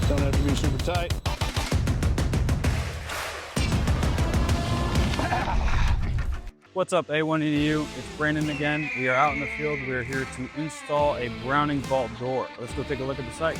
Don't have to be super tight. What's up, A1EDU? It's Brandon again. We are out in the field. We are here to install a Browning vault door. Let's go take a look at the site.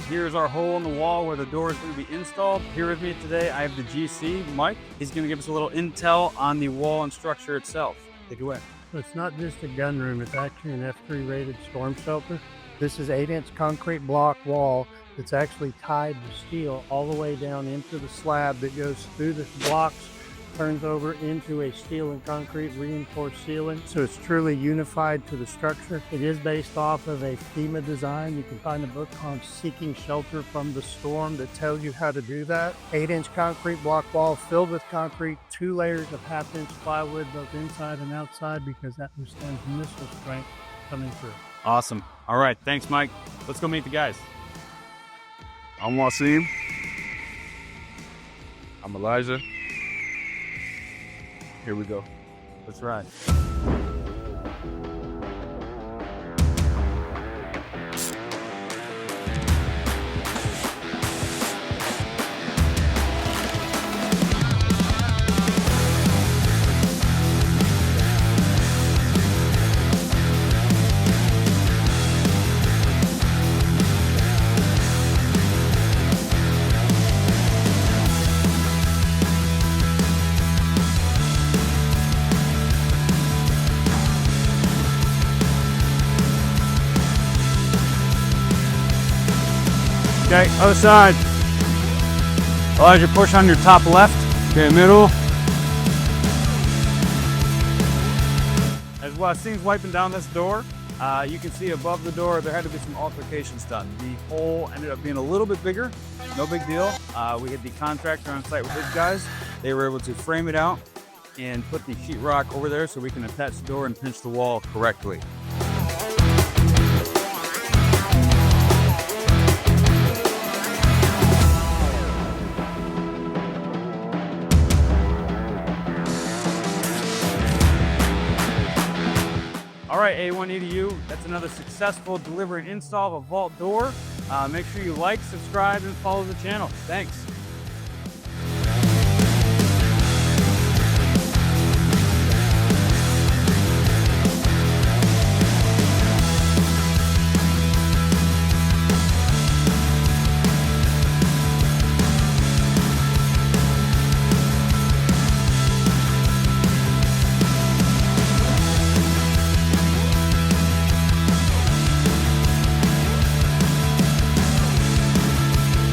Here's our hole in the wall where the door is going to be installed. Here with me today, I have the GC, Mike. He's going to give us a little intel on the wall and structure itself. Take it away. So it's not just a gun room, it's actually an EF3-rated storm shelter. This is 8-inch concrete block wall that's actually tied to steel all the way down into the slab that goes through the blocks, turns over into a steel and concrete reinforced ceiling. So it's truly unified to the structure. It is based off of a FEMA design. You can find a book called Seeking Shelter from the Storm that tells you how to do that. 8-inch concrete block wall filled with concrete, 2 layers of 1/2-inch plywood both inside and outside because that withstands missile strength coming through. Awesome. All right, thanks, Mike. Let's go meet the guys. I'm Wasim. I'm Elijah. Here we go. Let's ride. Okay, other side. Elijah, push on your top left. Okay, middle. As Wasim's wiping down this door, you can see above the door there had to be some altercations done. The hole ended up being a little bit bigger, no big deal. We had the contractor on site with his guys. They were able to frame it out and put the sheetrock over there so we can attach the door and pinch the wall correctly. All right, A1EDU, that's another successful delivery and install of a vault door. Make sure you like, subscribe, and follow the channel. Thanks.